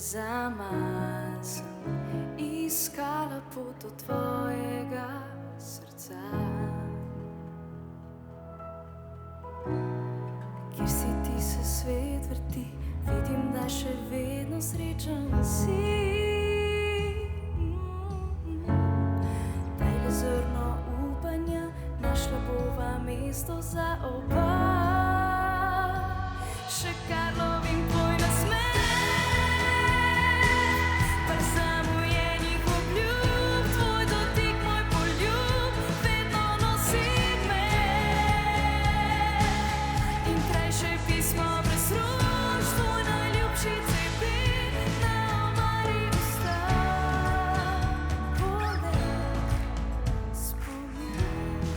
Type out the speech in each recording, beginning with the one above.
Zaman sem iskala pot do tvojega srca, kjer si ti se svet vrti, vidim, da še vedno srečen si. Daj zrno upanja, našla bova mesto za oba. Še kar lovim tvoj nasmeh, par zamujenih obljub, tvoj dotik, moj poljub, vedno nosi me. In krajše pismo brez rož, tvoj najljubši cvet na omari usta. Poleg spomin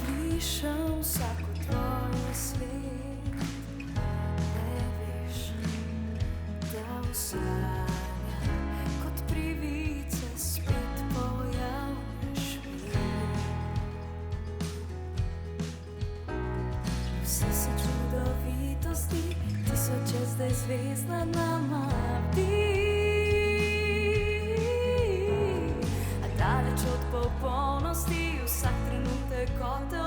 pišem vsako tvojo sled, ne veš, da v sanjah kot privice spet pojavljaš mi. Vse se čudovito zdi, tisoče zdaj zvezd nad nama bdi. A daleč od popolnosti, vsak trenutek, ko te